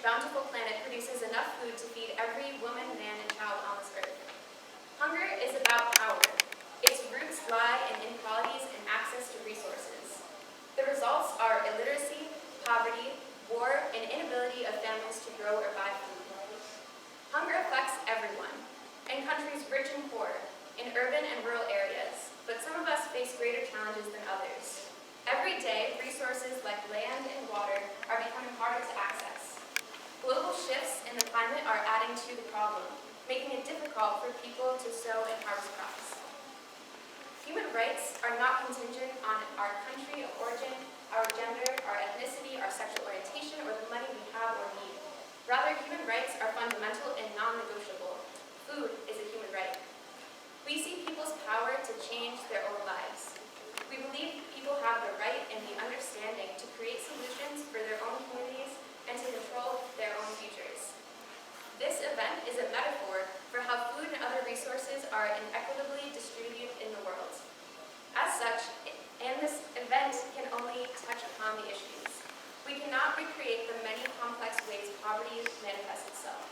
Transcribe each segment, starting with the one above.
bountiful planet produces enough food to feed every woman, man, and child on this earth. Hunger is about power. Its roots lie in inequalities and access to resources. The results are illiteracy, poverty, war, and inability of families to grow or buy food. Hunger affects everyone, in countries rich and poor, in urban and rural areas, but some of us face greater challenges than others. Every day, resources like land and water are becoming harder to access. Global shifts in the climate are adding to the problem, making it difficult for people to sow and harvest crops. Human rights are not contingent on our country of origin, our gender, our ethnicity, our sexual orientation, or the money we have or need. Rather, human rights are fundamental and non-negotiable. Food is a human right. We see people's power to change their own lives. We believe people have the right and the understanding to create solutions for their own communities and to control their own futures. This event is a metaphor for how food and other resources are inequitably distributed in the world. As such, and this event can only touch upon the issues. We cannot recreate the many complex ways poverty manifests itself.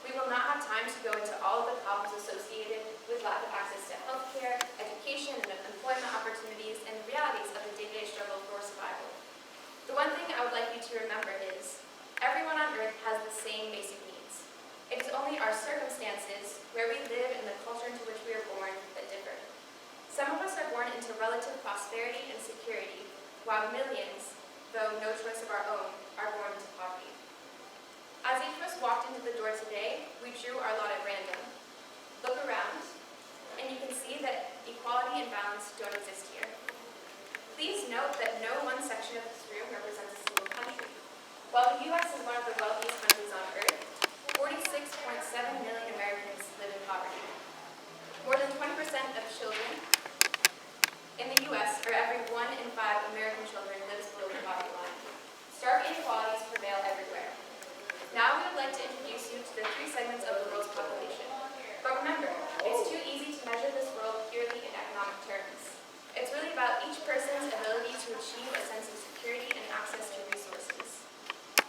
We will not have time to go into all of the problems associated with lack of access to healthcare, education, and employment opportunities, and the realities of the day-to-day struggle for survival. The one thing I would like you to remember is, everyone on earth has the same basic needs. It is only our circumstances, where we live, and the culture into which we are born that differ. Some of us are born into relative prosperity and security, while millions, though no choice of our own, are born into poverty. As each of us walked into the door today, we drew our lot at random. Look around, and you can see that equality and balance don't exist here. Please note that no one section of this room represents a single country. While the U.S. is one of the wealthiest countries on earth, 46.7 million Americans live in poverty. More than 20% of children in the U.S., or every 1 in 5 American children, lives below the poverty line. Stark inequalities prevail everywhere. Now we would like to introduce you to the 3 segments of the world's population. But remember, it's too easy to measure this world purely in economic terms. It's really about each person's ability to achieve a sense of security and access to resources.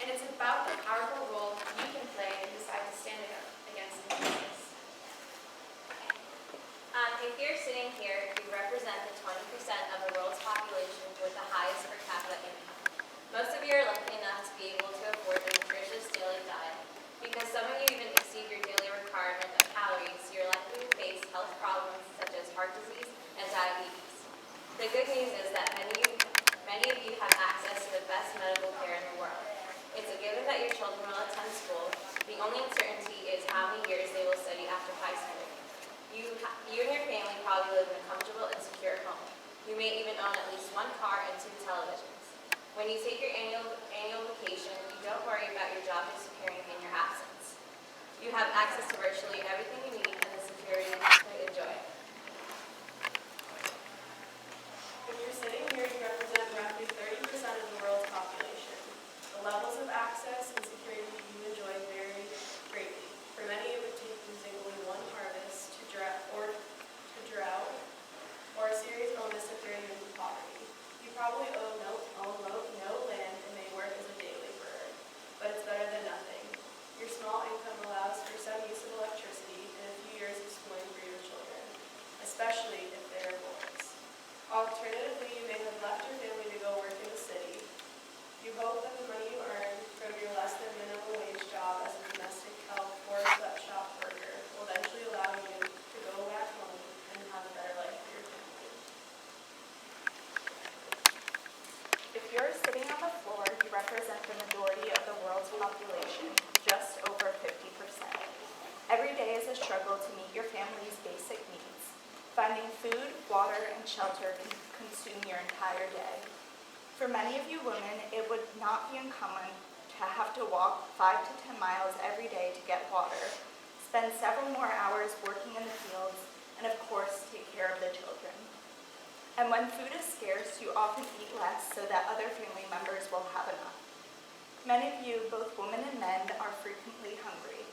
And it's about the powerful role you can play and decide to stand up against injustice. If you're sitting here, you represent the 20% of the world's population with the highest per capita income. Most of you are lucky enough to be able to afford a nutritious daily diet. Because some of you even exceed your daily requirement of calories, you're likely to face health problems such as heart disease and diabetes. The good news is that many of you have access to the best medical care in the world. It's a given that your children will attend school. The only uncertainty is how many years they will study after high school. You and your family probably live in a comfortable and secure home. You may even own at least 1 car and 2 televisions. When you take your annual vacation, you don't worry about your job disappearing in your absence. You have access to virtually everything you need and the security to enjoy it. If you're sitting here, you represent roughly 30% of the world's population. The levels of access and security you enjoy vary greatly. For many, it would take losing only 1 harvest to drought, or a serious illness to throw you into poverty. You probably own no land and may work as a day laborer, but it's better than nothing. Your small income allows for some use of electricity and a few years of schooling for your children, especially if they are boys. Alternatively, you may have left your family to go work in the city. You hope that the money you earn from your less than minimum wage job as a domestic help or a sweatshop worker will eventually allow you to go back home and have a better life for your family. If you're sitting on the floor, you represent the majority of the world's population, just over 50%. Every day is a struggle to meet your family's basic needs. Finding food, water, and shelter can consume your entire day. For many of you women, it would not be uncommon to have to walk 5 to 10 miles every day to get water, spend several more hours working in the fields, and of course, take care of the children. And when food is scarce, you often eat less so that other family members will have enough. Many of you, both women and men, are frequently hungry.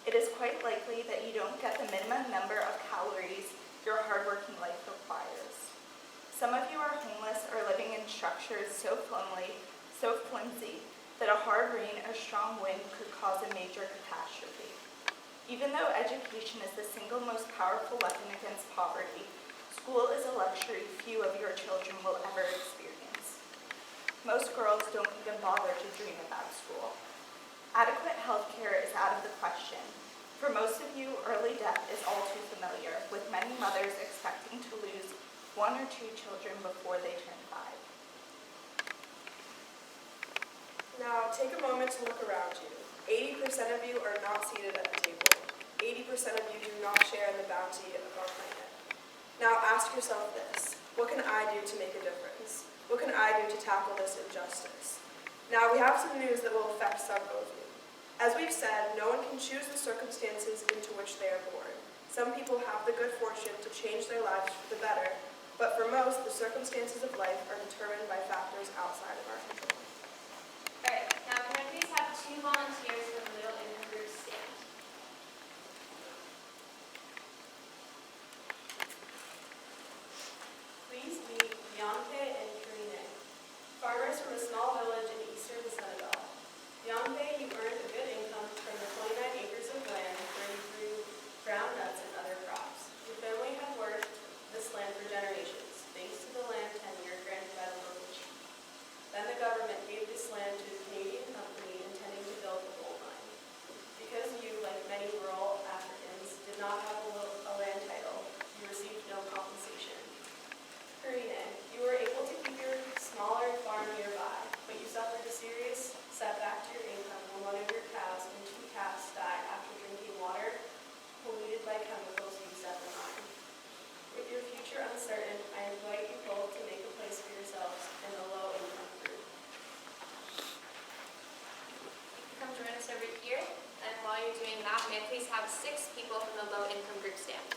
It is quite likely that you don't get the minimum number of calories your hardworking life requires. Some of you are homeless or living in structures so flimsy that a hard rain or strong wind could cause a major catastrophe. Even though education is the single most powerful weapon against poverty, school is a luxury few of your children will ever experience. Most girls don't even bother to dream about school. Adequate health care is out of the question. For most of you, early death is all too familiar, with many mothers expecting to lose 1 or 2 children before they turn 5. Now, take a moment to look around you. 80% of you are not seated at the table. 80% of you do not share in the bounty of our planet. Now, ask yourself this. What can I do to make a difference? What can I do to tackle this injustice? Now, we have some news that will affect some of you. As we've said, no one can choose the circumstances into which they are born. Some people have the good fortune to change their lives for the better, but for most, the circumstances of life are determined by factors outside of our control. All right, now can I please have 2 volunteers for the middle income group stand? Please meet Banquet and Karine, farmers from a small village in eastern Senegal. Banquet, you earned a good income from the 29 acres of land where you grew ground nuts and other crops. Your family had worked this land for generations, thanks to the land tenure granted by the local chief. Then the government gave this land to a Canadian company intending to build a gold mine. Because you, like many rural Africans, did not have a land title, you received no compensation. Karine, you were able to keep your smaller farm nearby, but you suffered a serious setback to your income when one of your cows and 2 calves died after drinking water polluted by chemicals used at the mine. With your future uncertain, I invite you both to make a place for yourselves in the low-income group. Come join us over here, and while you're doing that, may I please have 6 people from the low income group stand.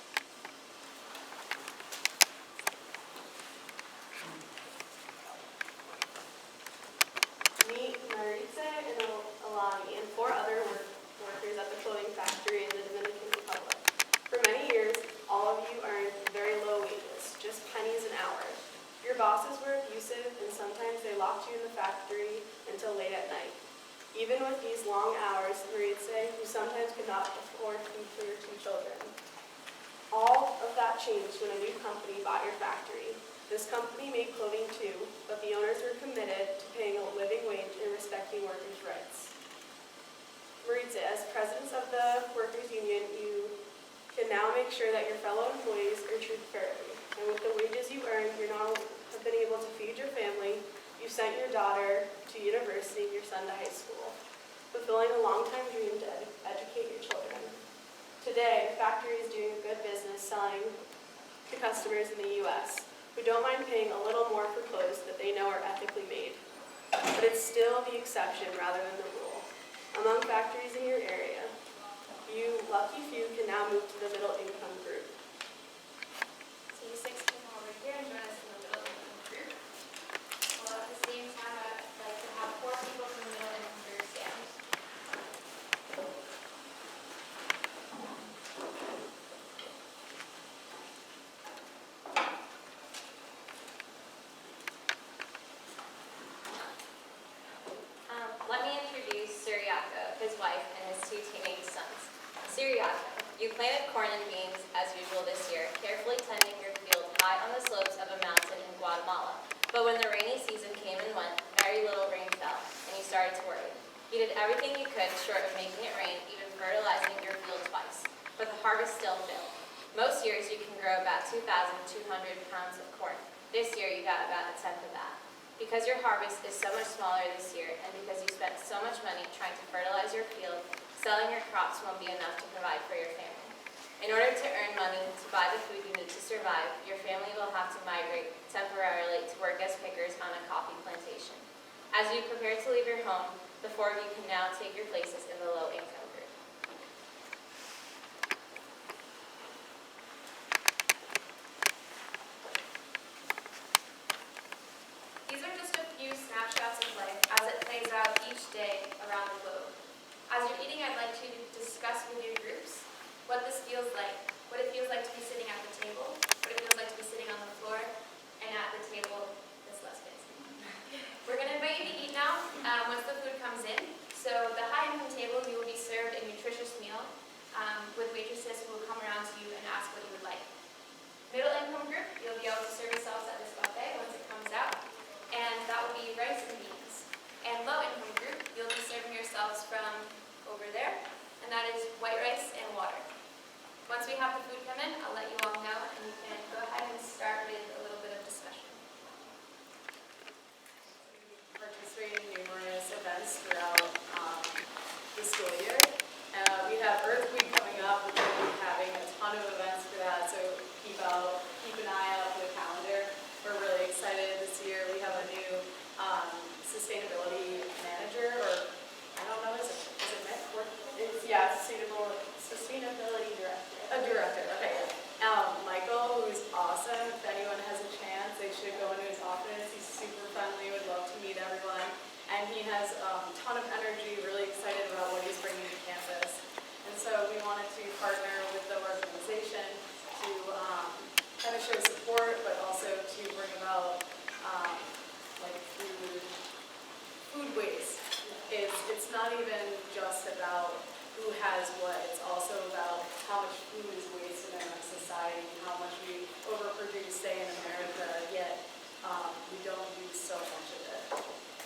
Meet Maritza and Alani and 4 other workers at the clothing factory in the Dominican Republic. For many years, all of you earned very low wages, just pennies an hour. Your bosses were abusive, and sometimes they locked you in the factory until late at night. Even with these long hours, Maritza, you sometimes could not afford food for your 2 children. All of that changed when a new company bought your factory. This company made clothing too, but the owners were committed to paying a living wage and respecting workers' rights. Maritza, as president of the workers' union, you can now make sure that your fellow employees are treated fairly. And with the wages you earn, you now have been able to feed your family. You sent your daughter to university and your son to high school, fulfilling a long-time dream to educate your children. Today, the factory is doing a good business selling to customers in the U.S. who don't mind paying a little more for clothes that they know are ethically made. But it's still the exception rather than the rule. Among factories in your area, you lucky few can now move to the middle income group. So you 6 people over here and join us in the middle income group. Well, at the same time, I'd like to have 4 people from the middle income group stand. Let me introduce Suryako, his wife, and his 2 teenage sons. Suryako, you planted corn and beans as usual this year, carefully tending your field high on the slopes of a mountain in Guatemala. But when the rainy season came and went, very little rain fell, and you started to worry. You did everything you could short of making it rain, even fertilizing your field twice. But the harvest still failed. Most years you can grow about 2,200 pounds of corn. This year you got about a tenth of that. Because your harvest is so much smaller this year, and because you spent so much money trying to fertilize your field, selling your crops won't be enough to provide for your family. In order to earn money to buy the food you need to survive, your family will have to migrate temporarily to work as pickers on a coffee plantation. As you prepare to leave your home, the 4 of you can now take your places in the low-income group. These are just a few snapshots of life as it plays out each day around the globe. As you're eating, I'd like you to discuss with your groups what this feels like, what it feels like to be sitting at the table, what it feels like to be sitting on the floor, and at the table that's less fancy. We're going to invite you to eat eat now once the food comes in. So the high-income table, you will be served a nutritious meal with waitresses who will come around to you and ask what you would like. Middle-income group, you'll be able to serve yourselves at this buffet once it comes out, and that will be rice and beans. And low-income group, you'll be serving yourselves from over there, and that is white rice and water. Once we have the food come in, I'll let you all know, and you can go ahead and start with a little bit of discussion. Participate in numerous events throughout the school year. We have Earth Week coming up, which we'll be having a ton of events for that, so keep an eye out for the calendar. We're really excited this year. We have a new sustainability manager, or I don't know, is it Mick? Sustainability director. A director, okay. Michael, who's awesome. If anyone has a chance, they should go into his office. He's super friendly, would love to meet everyone. And he has a ton of energy, really excited about what he's bringing to campus. And so we wanted to partner with the organization to kind of show support, but also to bring about like food waste. It's not even just about who has what, it's also about how much food is wasted in our society, how much we overproduce, say, in America, yet we don't use so much of it.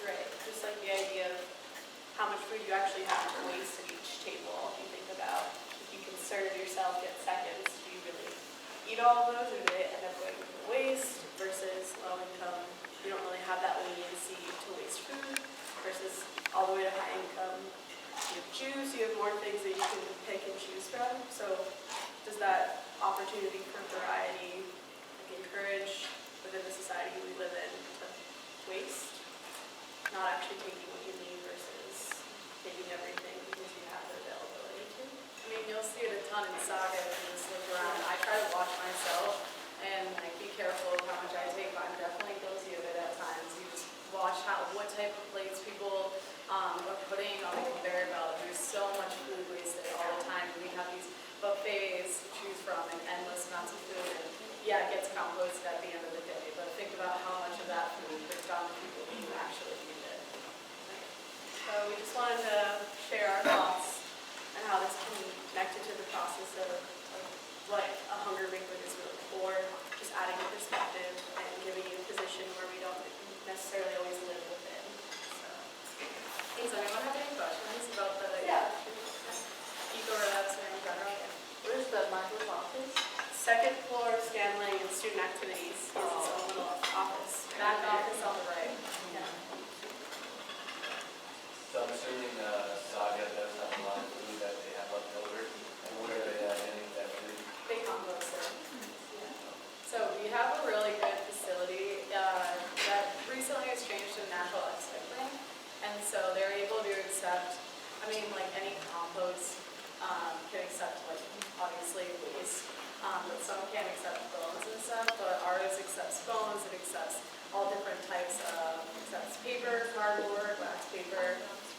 Right, just like the idea of how much food you actually have to waste at each table. If you think about, if you can serve yourself, get seconds, do you really eat all of those, or do they end up going to waste? Versus low income, you don't really have that leniency to waste food, versus all the way to high income. You have juice, you have more things that you can pick and choose from. So does that opportunity for variety encourage within the society we live in to waste? Not actually taking what you need versus taking everything because you have the availability to. I mean, you'll see it a ton in Saga if you just look around. I try to watch myself and like be careful of how much I take, but I'm definitely guilty of it at times. You just watch what type of plates people are putting on the conveyor belt. There's so much food wasted all the time. We have these buffets to choose from and endless amounts of food. And yeah, it gets composted at the end of the day, but think about how much of that food is gone to people who actually need it. So we just wanted to share our thoughts and how this can be connected to the process of what a hunger banquet is really for, just adding a perspective and giving you a position where we don't necessarily always live within. So. Does anyone have any questions about the eco-reps or in general? Where's the Michael's office? Second floor, Scanling and Student Activities is its own little office. Back office on the right. Yeah. So I'm assuming Saga does have a lot of food that they have left over, and where are they getting that food? They compost it. So we have a really good facility that recently has changed to natural upcycling, and so they're able to accept, I mean, like any compost can accept like obviously waste, but some can't accept bones and stuff, but ours accepts bones, it accepts all different types of, accepts paper, cardboard, wax paper.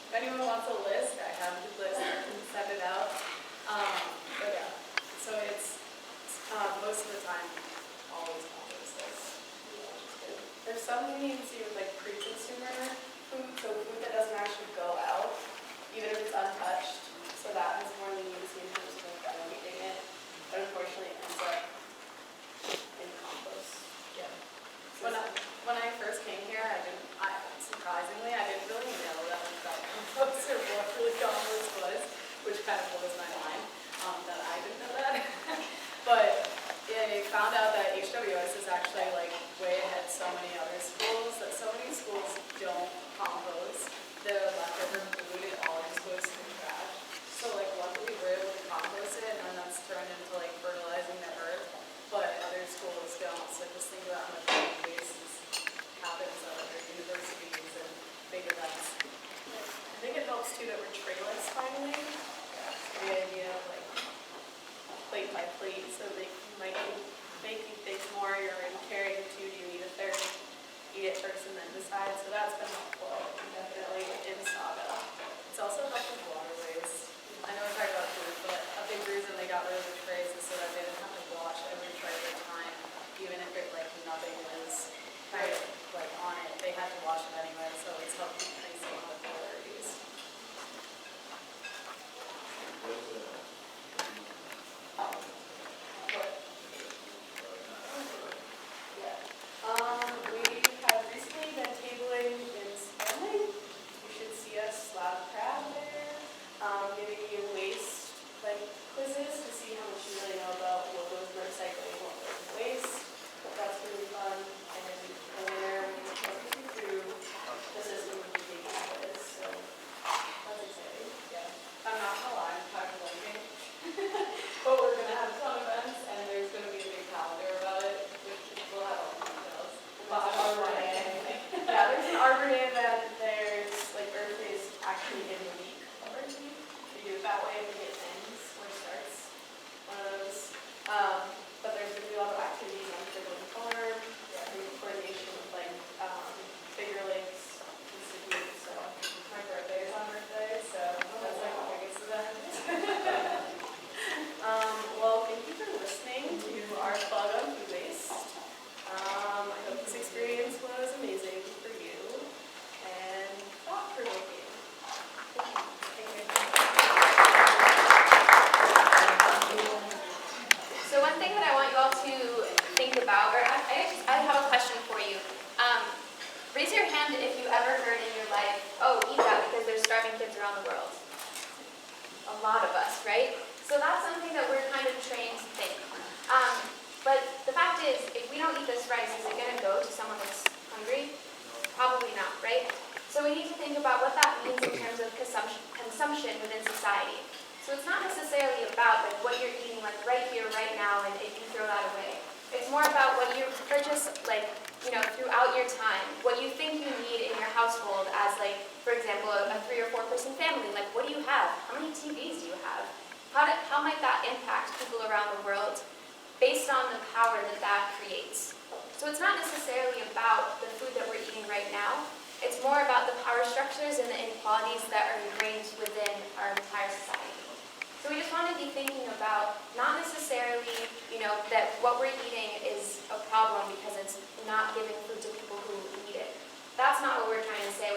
If anyone wants a list, I have the list, I can send it out. But yeah, so it's most of the time always compost this. There's some leniency with like pre-consumer food, so food that doesn't actually go out, even if it's untouched. So that has more leniency in terms of like donating it, but unfortunately it ends up in compost. Yeah. When I first came here, surprisingly, I didn't really know that much about compost or what really compost was, which kind of blows my mind that I didn't know that. But I found out that HWS is actually like way ahead so many other schools, that so many schools don't compost their leftover food, it all just goes to the trash. So like luckily we're able to compost it and then that's turned into like fertilizing the earth, but other schools don't. So just think about how much food waste happens at other universities and big events. I think it helps too that we're trayless finally. The idea of like plate by plate, so they might make you think more, you're in carrying two, do you eat a third, eat it first and then decide. So that's been helpful, definitely in Saga. It's also helped with waterways. I know we're talking about food, but a big reason they got rid of the trays is so that they didn't have to wash every tray at a time, even if it like nothing was kind of like on it. They had to wash it anyway, so it's helped keep lot of us, right? So that's something that we're kind of trained to think. But the fact is, if we don't eat this rice, is it going to go to someone that's hungry? Probably not, right? So we need to think about what that means in terms of consumption within society. So it's not necessarily about like what you're eating like right here, right now, and if you throw that away. It's more about what you purchase like, you know, throughout your time, what you think you need in your household as like, for example, a 3 or 4 person family. Like, what do you have? How many TVs do you have? How might that impact people around the world based on the power that that creates? So it's not necessarily about the food that we're eating right now. It's more about the power structures and the inequalities that are ingrained within our entire society. So we just want to be thinking about not necessarily, you know, that what we're eating is a problem because it's not giving food to people who need it. That's not what we're trying to say.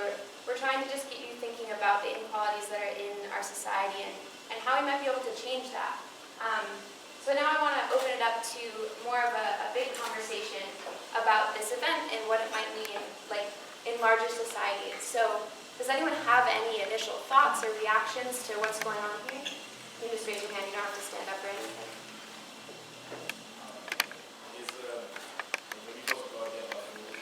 We're trying to just get you thinking about the inequalities that are in our society and how we might be able to change that. So now I want to open it up to more of a big conversation about this event and what it might mean like in larger societies. So does anyone have any initial thoughts or reactions to what's going on here? You can just raise your hand, you don't have to stand up or anything. When you talk about food,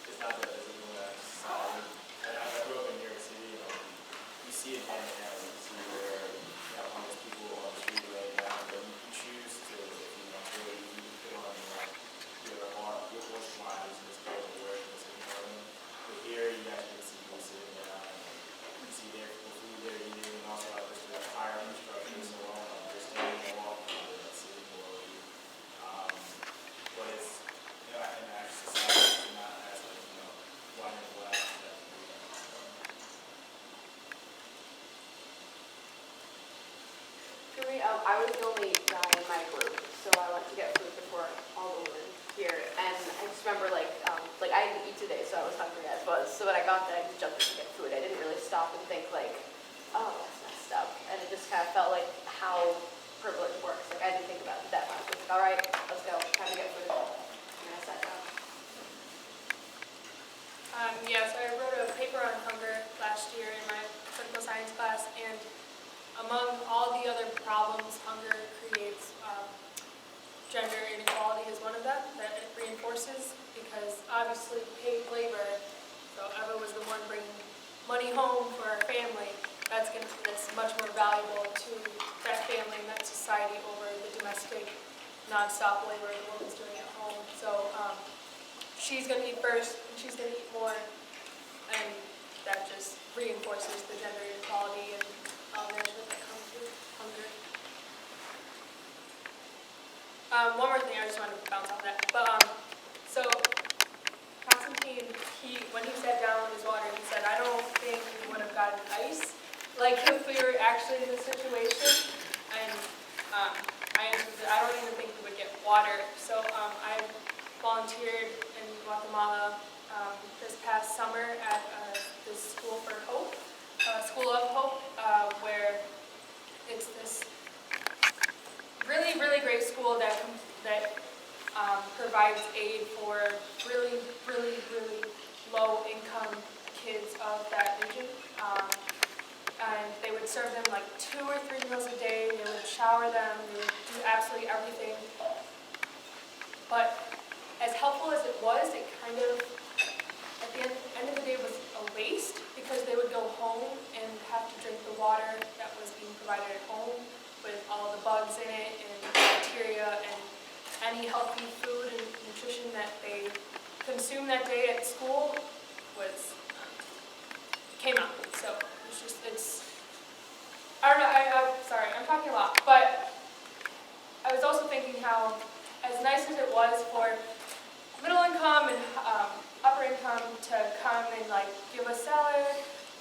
it's not that there's a new society. And I grew up in New York City, you see it hand in hand. You see where you have homeless people on the street right now, but you choose to, if you want to, you put on your horse lines and just go to work and sit in them. But here you actually see people sitting down and you see their food they're eating and also have this higher infrastructure so on. They're standing and walking, they're sitting below you. But it's, you know, in our society, it's not as like, you know, white and black that we For me, I was the only guy in my group, so I went to get food before all the women here. And I just remember, like I didn't eat today, so I was hungry as was. So when I got there, I just jumped in to get food. I didn't really stop and think, like, oh, that's messed up. And it just kind of felt like how privilege works. Like, I didn't think about it that much. I was like, all right, let's go. Time to get food. And I sat down. Yeah, so I wrote a paper on hunger last year in my political science class, and among all the other problems hunger creates, gender inequality is one of them that it reinforces because obviously paid labor, so Eva was the one bringing money home for our family, that's much more valuable to that family and that society over the domestic non-stop labor the woman's doing at home. So she's going to eat first and she's going to eat more, and that just reinforces the gender inequality and management that comes with hunger. One more thing, I just wanted to bounce off that. But so Constantine, when he sat down with his water, he said, I don't think we would have gotten ice, like if we were actually in this situation. And I answered that I don't even think we would get water. So I volunteered in Guatemala this past summer at this School for Hope, School of Hope, where it's this really, really great school that provides aid for really, really, really low-income kids of that region. And they would serve them like 2 or 3 meals a day. They would shower them. They would do absolutely everything. But as helpful as it was, it kind of, at the end of the day, was a waste because they would go home and have to drink the water that was being provided at home with all the bugs in it and bacteria and any healthy food and nutrition that they consumed that day at school was came out. So I don't know. I'm sorry, I'm talking a lot, but I was also thinking how, as nice as it was for middle income and upper income to come and like give us salad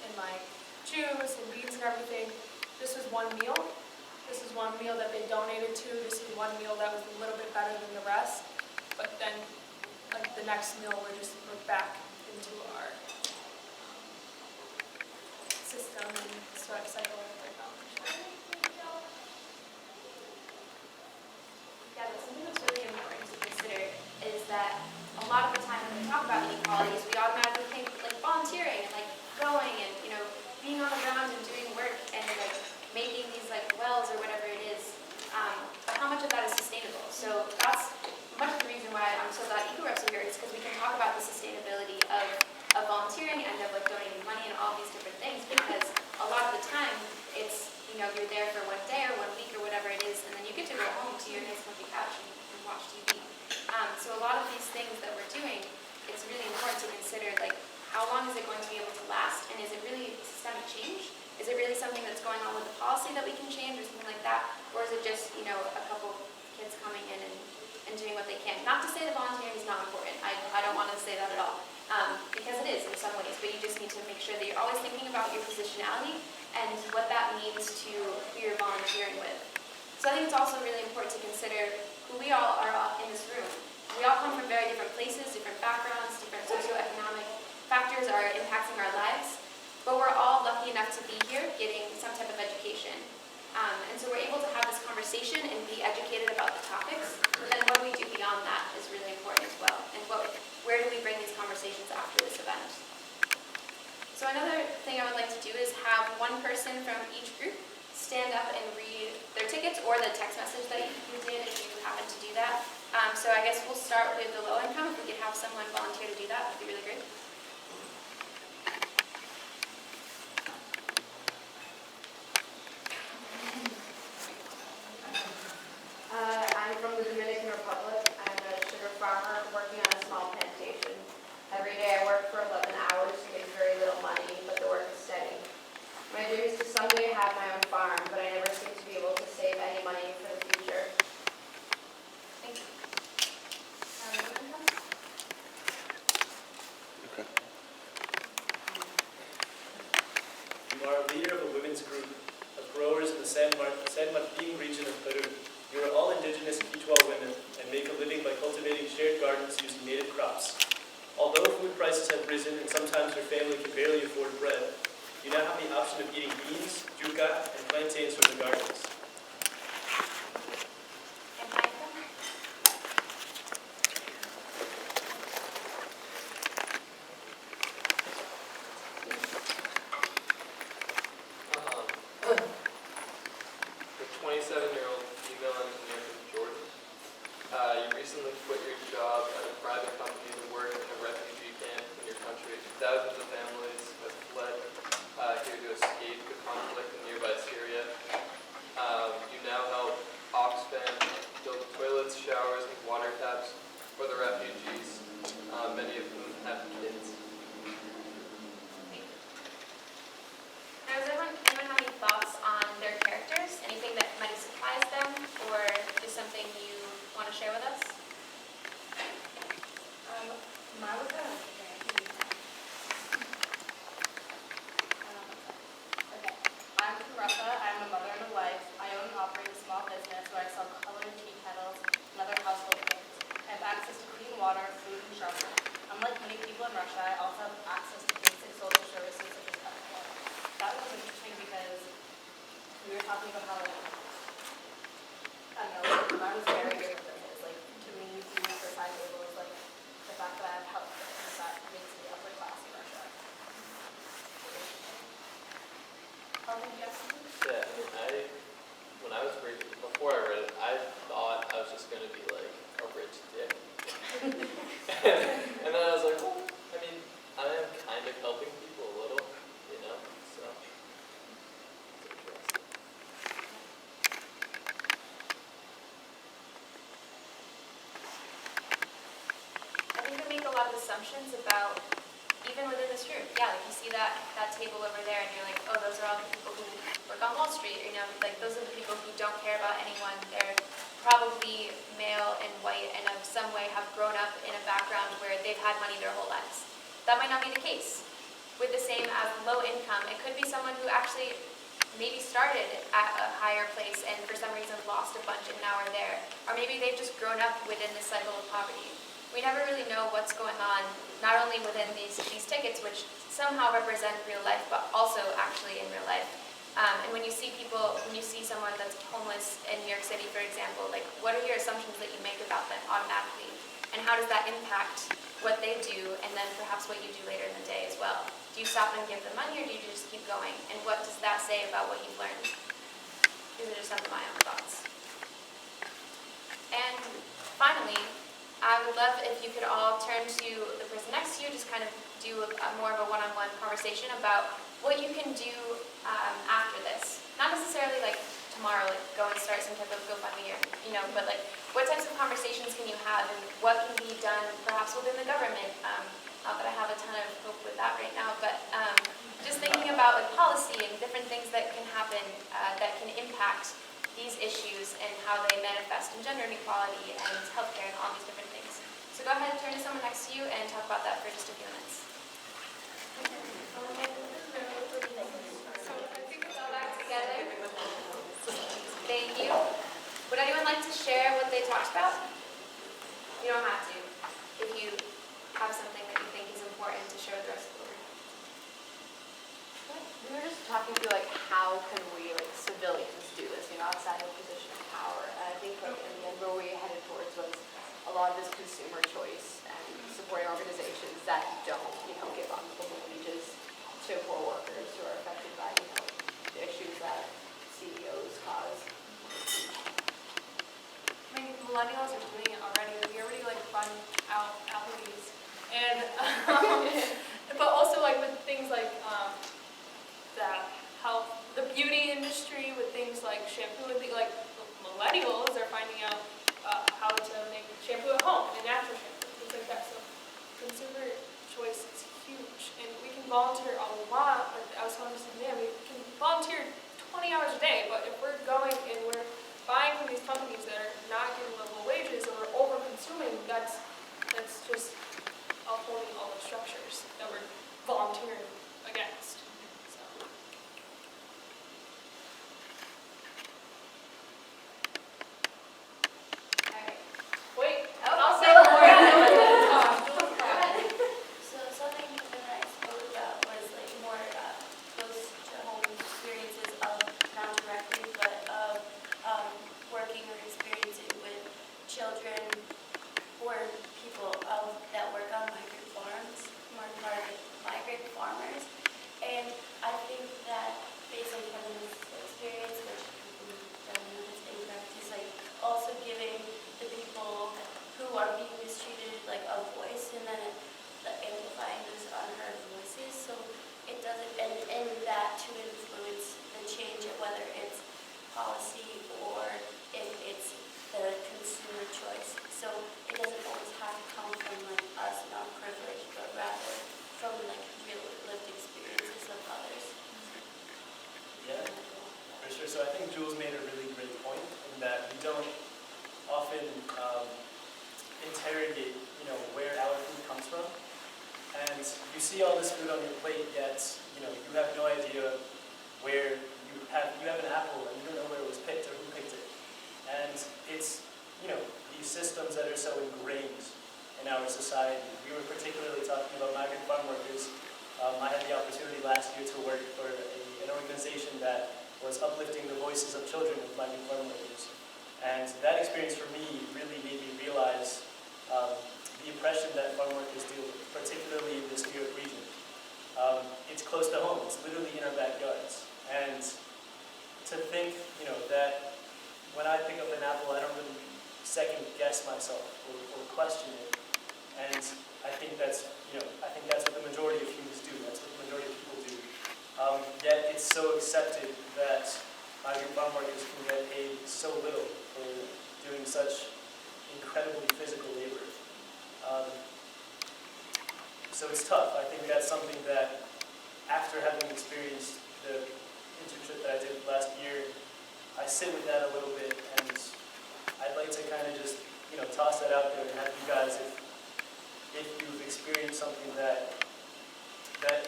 and like juice and beans and everything, this was one meal. This is one meal that they donated to. This is one meal that was a little bit better than the rest. But then, like the next meal, we're back into our system and cycle of technology. Yeah, but something that's really important to consider is that a lot of the time when we talk about inequalities, we automatically think like volunteering and like going and being on the ground and doing something that's going on with the policy that we can change or something like that? Or is it just, you know, a couple kids coming in and doing what they can? Not to say that volunteering is not important. I don't want to say that at all. Because it is in some ways, but you just need to make sure that you're always thinking about your positionality and what that means to who you're volunteering with. So I think it's also really important to consider who we all are in this room. We all come from very different places, different backgrounds, different socioeconomic factors are impacting our lives, but we're all lucky enough to be here getting some type of education. And so we're able to have this conversation and be educated about the topics, but then what we do beyond that is really important as well. And where do we bring these conversations after this event? So another thing I would like to do is have one person from each group stand up and read their tickets or the text message that you did if you happen to do that. So I guess we'll start with the low income. If we could have someone volunteer to do that, that'd be really great. I'm from the Dominican Republic. I'm a sugar farmer working on a small plantation. Every day I work for 11 hours to make very little money, but the work is steady. My dream is to someday have my own farm, but I never seem to be able to save any money for the future. Thank you. You are a leader of a women's group of growers in the San Martin region of Peru. You are all indigenous Quechua women and make a living by cultivating shared gardens using native crops. Although food prices have risen and sometimes your family can barely afford bread, you now have the option of eating beans, yuca, and plantains from the gardens. And Michael? The 27-year-old female engineer from Jordan. You recently quit your job at a private company to work in a refugee camp in your country. Thousands of families have fled here to escape the conflict in nearby Syria. You now help Oxfam build toilets, showers, and water taps for the refugees, many of whom have kids. Now, does anyone have any thoughts on their characters? Anything that might have surprised them, or just something you want to share with us? Mine was kind of okay. I'm from Russia. I'm a mother and a wife. I own and operate a small business where I sell colored tea kettles and other household things. I have access to clean water, food, and shelter. Unlike many people in Russia, I also have access to basic social services such as healthcare. That was interesting because we were talking about how, like, I don't know, mine was very different than his. Like, to me, food for 5 tables is like the fact that I have healthcare, because that makes me upper class in Russia. Yeah, when I was reading, before I read it, I thought I was just going to be like a rich dick. And then I was like, well, I mean, I am kind of helping people a little, you know, so it's interesting. I think we make a lot of assumptions about, even within this group. Yeah, like you see that table over there and you're like, oh, those are all the people who work on Wall Street. You know, like those are the people who don't care about anyone. They're probably male and white and of some way have grown up in a background where they've had money their whole lives. That might not be the case. With the same as low income, it could be someone who actually maybe started at a higher place and for some reason lost a bunch and now are there. Or maybe they've just grown up within this cycle of poverty. We never really know what's going on, not only within these tickets, which somehow represent real life, but also actually in real life. And when you see someone that's homeless in New York City, for example, like what are your assumptions that you make about them automatically? And how does that impact what they do and then perhaps what you do later in the day as well? Do you stop and give them money or do you just keep going? And what does that say about what you've learned? These are just some of my own thoughts. And finally, I would love if you could all turn to the person next to you, just kind of do more of a one-on-one conversation about what you can do after this. Not necessarily like tomorrow, like go and start some type of GoFundMe or, you know, but like what types of conversations can you have and what can be done perhaps within the government? Not that I have a ton of hope with that right now, but just thinking about like policy and different things that can happen that can impact these issues and how they manifest in gender inequality and healthcare and all these different things. So go ahead and turn to someone next to you and talk about that for just a few minutes. So I think it's all back together. Thank you. Would anyone like to share what they talked about? You don't have to. If you have something that you think is important to share with the rest of the group. We were just talking through like how can we like civilians do this, outside of a position of power. And I think like in the end where we headed towards was a lot of this consumer choice and supporting organizations that don't, give unlimited wages to poor workers who are affected by, the issues that CEOs cause. I mean, millennials are doing it already. We already run out Applebee's, and but also with things like the health, the beauty industry, with things like shampoo and things like millennials are finding out how to make shampoo at home and natural shampoo, things like that. So consumer choice is huge, and we can volunteer a lot. Like I was telling this to Dan, we can volunteer 20 hours a day, but if we're going and we're buying from these companies that are not giving livable wages or we're over-consuming, that's just upholding all the structures that we're volunteering against. So. All right. Wait, I'll say the word. So something that I spoke about was more close to home experiences of not directly, but of working or experiencing with children or people that work on migrant farms, migrant farmers. And I think that based on Kevin's experience, which don't know is incorrect, is also giving the people who are being mistreated a voice, and then amplifying those unheard voices, so it doesn't, and that to influence the change, whether it's policy or if it's the consumer choice. So it doesn't always have to come from us non-privileged, but rather from real lived experiences of others. Yeah, for sure. So I think Jules made a really great point in that we don't often interrogate, where our food comes from. And you see all this food on your plate, yet, you have no idea where you have an apple and you don't know where it was picked or who picked it. And it's, these systems that are so ingrained in our society. We were particularly talking about migrant farm workers. I had the opportunity last year to work for an organization that was uplifting the voices of children of migrant farm workers. And that experience for me really made me realize the oppression that farm workers deal with, particularly in this New York region. It's close to home. It's literally in our backyards. And to think, that when I pick up an apple, I don't really second guess myself or question it. And I think that's what the majority of humans do. That's what the majority of people do. Yet it's so accepted that migrant farm workers can get paid so little for doing such incredibly physical labor. So it's tough. I think that's something that, after having experienced the internship that I did last year, I sit with that a little bit, and I'd like to kind of just, toss that out there and have you guys, if you've experienced something that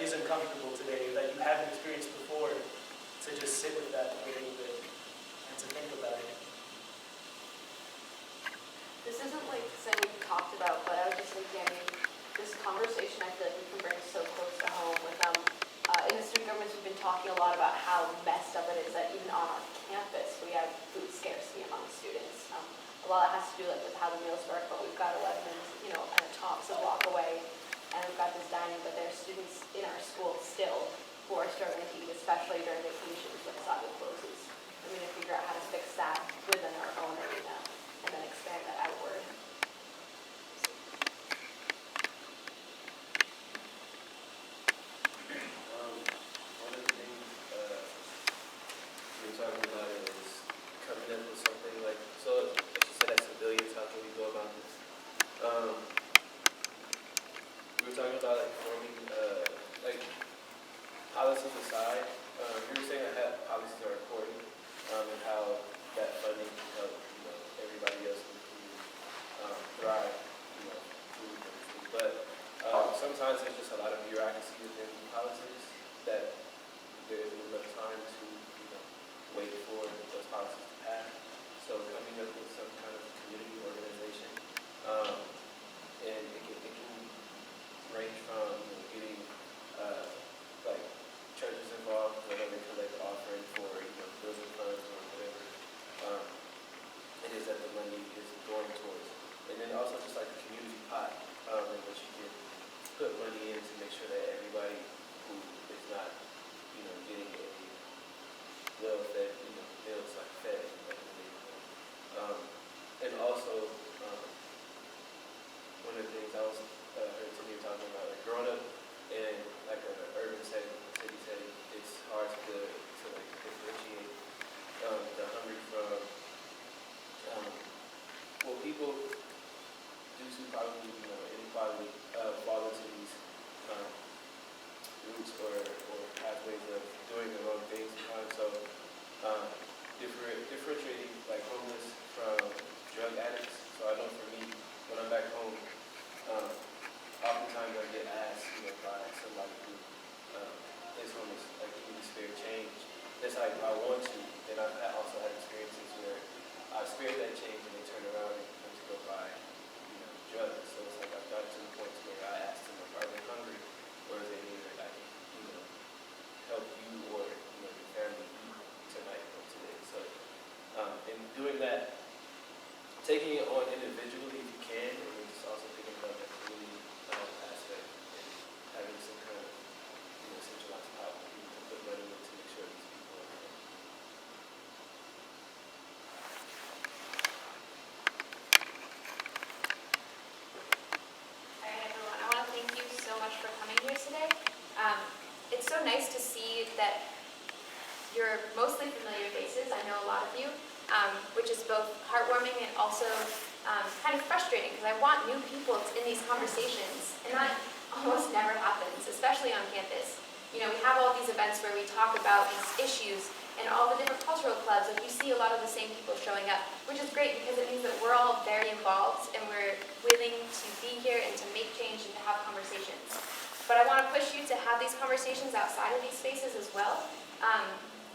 isn't comfortable today, or that you haven't experienced before, to just sit with that for a little bit and to think about it. This isn't something we've talked about, but I was just thinking, this conversation I feel like we can bring so close to home with in the student governments, we've been talking a lot about how messed up it is that even on our campus we have food scarcity among students. A lot has to do with how the meals work, but we've got 11, and a Thompson block away, and we've got this dining, but there are students in our school still who are struggling to eat, especially during vacations when Saga closes. We need to figure out how to fix that within our own arena and then expand that outward. One of the things we were talking about is coming up with something so as you said, as civilians, how can we go about this? We were talking about forming, how also, one of the things I was heard Tania talking about, like growing up in like an urban setting, city setting, it's hard to like differentiate the hungry from well, people due to probably inequality fall into these routes or pathways of doing the wrong things sometimes. So differentiating like homeless from drug addicts. So I know for me, when I'm back home, oftentimes I get asked, by somebody who is homeless, like, can you spare change? It's like I want to. Then I also had experiences where I spared that change and they turn around and come to go buy, drugs. So it's like I've gotten to the point where I asked them, like, are they hungry, or is there anything that I can, help you or your family eat tonight or today? So in doing that, taking it on individually if you can, and then just also thinking about that community aspect and having some kind of centralized power you can put money in to make sure these people are okay. All right, everyone, I want to thank you so much for coming here today. It's so nice to see that you're mostly familiar faces. I know a lot of you, which is both heartwarming and also kind of frustrating because I want new people in these conversations, and that almost never happens, especially on campus. We have all these events where we talk about these issues and all the different cultural clubs, and you see a lot of the same people showing up, which is great because it means that we're all very involved and we're willing to be here and to make change and to have conversations. But I want to push you to have these conversations outside of these spaces as well.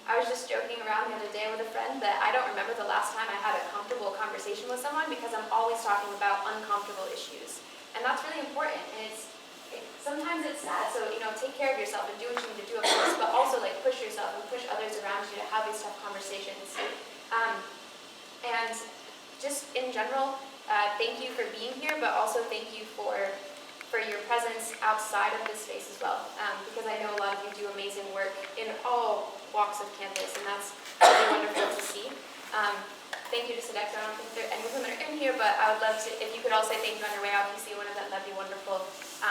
I was just joking around the other day with a friend that I don't remember the last time I had a comfortable conversation with someone because I'm always talking about uncomfortable issues. And that's really important. And sometimes it's sad, so take care of yourself and do what you need to do, of course, but also like push yourself and push others around you to have these tough conversations. And just in general, thank you for being here, but also thank you for your presence outside of this space as well, because I know a lot of you do amazing work in all walks of campus, and that's really wonderful to see. Thank you to Sodexo. I don't think there are any women are in here, but I would love to, if you could all say thank you on your way out, if you see one of them, that'd be wonderful.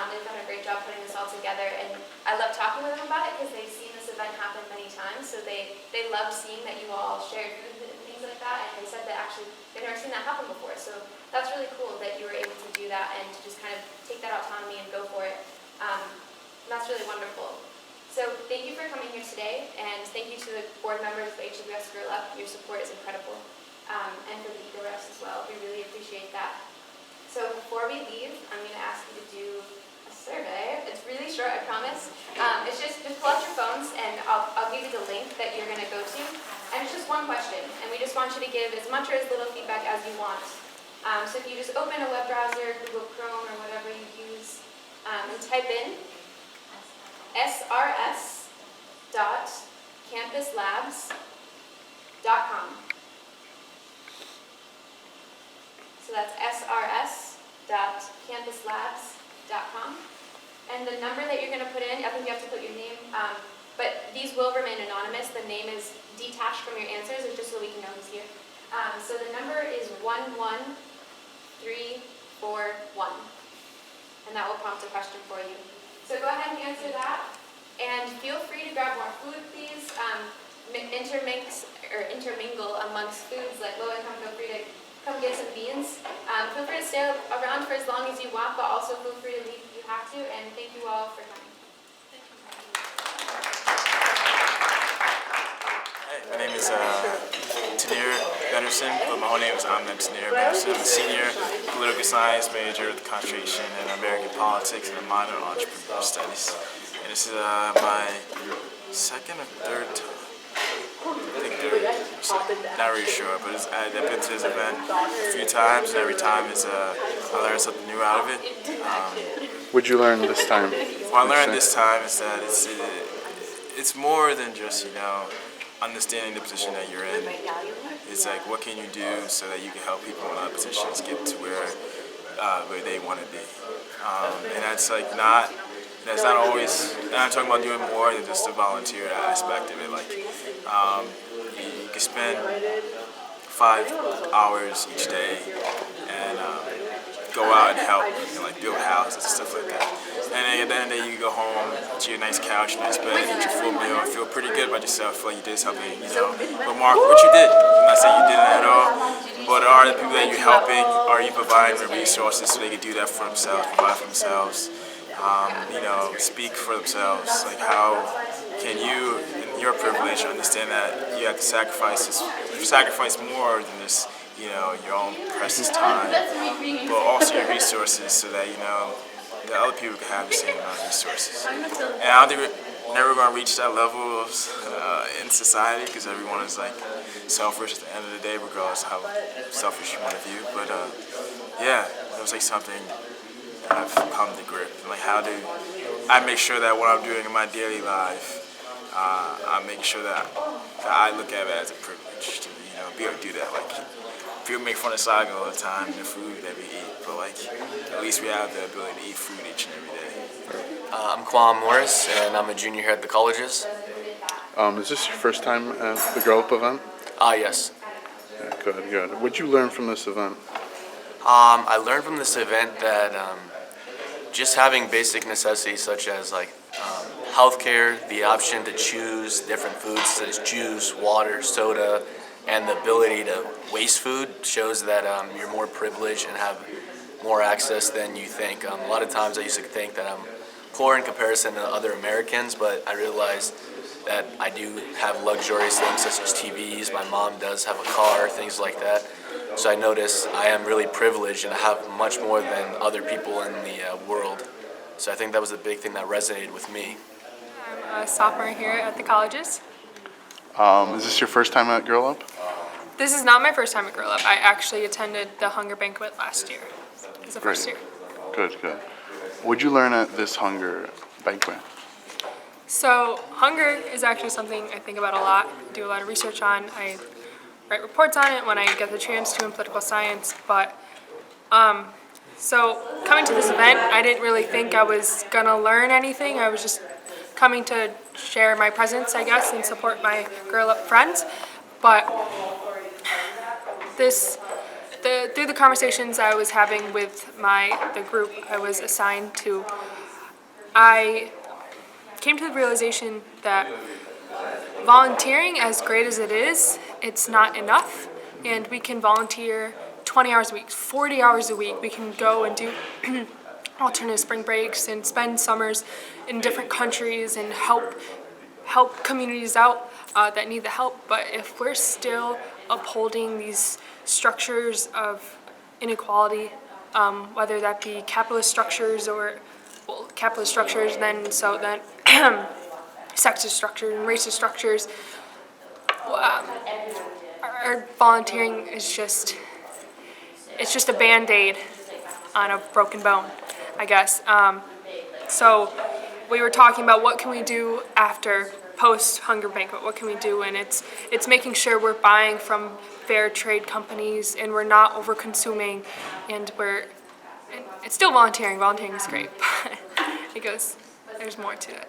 They've done a great job putting this all together, and I love talking with them about it because they've seen this event happen many times, so they loved seeing that you all shared food and things like that, and they said that actually they've never seen that happen before, so that's really cool that you were able to do that and to just kind of take that autonomy and go for it. That's really wonderful. So thank you for coming here today, and thank you to the board members of HWS Girl Up. Your support is incredible. And for the EcoRefs as well. We really appreciate that. So before we leave, I'm going to ask you to do a survey. It's really short, I promise. It's just pull out your phones, and I'll give you the link that you're going to go to. And it's just one question, and we just want you to give as much or as little feedback as you want. So if you just open a web browser, Google Chrome, or whatever you use, and type in srs.campuslabs.com. So that's srs.campuslabs.com. And the number that you're going to put in, I think you have to put your name, but these will remain anonymous. The name is detached from your answers, it's just so we can know who's here. So the number is 11341, and that will prompt a question for you. So go ahead and answer that, and feel free to grab more food, please. Intermingle amongst foods, like low income, feel free to come get some beans. Feel free to stay around for as long as you want, but also feel free to leave if you have to, and thank you all for coming. Hey, my name is Tanir Benderson, but my whole name is Ahmed Tanir Benderson. I'm a senior political science major with a concentration in American politics and a minor in entrepreneurial studies. And this is my second or third time. I think third. Not really sure, but I've been to this event a few times, and every time I learn something new out of it. What'd you learn this time? What I learned this time is that it's more than just, understanding the position that you're in. It's like, what can you do so that you can help people in other positions get to where they want to be. And that's like that's not always, and I'm talking about doing more than just the volunteer aspect of it. Like, you can spend 5 hours each day and go out and help and like build houses and stuff like that. And then at the end of the day, you go home to your nice couch, nice bed, eat your full meal, and feel pretty good about yourself. Feel like you did something, you know. But Mark, what you did? I'm not saying you did it at all, but are the people that you're helping, are you providing the resources so they can do that for themselves, provide for themselves, you know, speak for themselves? Like how can you, in your privilege, understand that you have to sacrifice more than just, you know, your own precious time, but also your resources so that, you know, that other people can have the same amount of resources. And I don't think we're never going to reach that level of, in society because everyone is like selfish at the end of the day, regardless of how selfish you want to view. But yeah, it was like something I've come to grip. Like how do I make sure that what I'm doing in my daily life, I make sure that I look at it as a privilege to, you know, be able to do that. Like people make fun of saga all the time and the food that we eat, but like at least we have the ability to eat food each and every day. I'm Kwame Morris, and I'm a junior here at the colleges. Is this your first time at the Grow Up event? Yes. Yeah, good, good. What did you learn from this event? I learned from this event that just having basic necessities such as like healthcare, the option to choose different foods such as juice, water, soda, and the ability to waste food shows that you're more privileged and have more access than you think. A lot of times I used to think that I'm poor in comparison to other Americans, but I realized that I do have luxurious things such as TVs, my mom does have a car, things like that. So I notice I am really privileged and I have much more than other people in the world. So I think that was a big thing that resonated with me. I'm a sophomore here at the colleges. Is this your first time at Grow Up? This is not my first time at Girl Up. I actually attended the Hunger Banquet last year. It was the first year. Good, good. What did you learn at this Hunger Banquet? So hunger is actually something I think about a lot, do a lot of research on. I write reports on it when I get the chance to in political science. But so coming to this event, I didn't really think I was gonna learn anything. I was just coming to share my presence, I guess, and support my Girl Up friends. But through the conversations I was having with the group I was assigned to, I came to the realization that volunteering, as great as it is, it's not enough. And we can volunteer 20 hours a week, 40 hours a week. We can go and do alternate spring breaks and spend summers in different countries and help communities out that need the help. But if we're still upholding these structures of inequality, whether that be capitalist structures or capitalist structures, then sexist structures and racist structures, our volunteering is just a Band-Aid on a broken bone, I guess. So we were talking about what can we do after post-Hunger Banquet, what can we do? And it's making sure we're buying from fair trade companies and we're not over-consuming, and it's still volunteering. Volunteering is great, but there's more to it.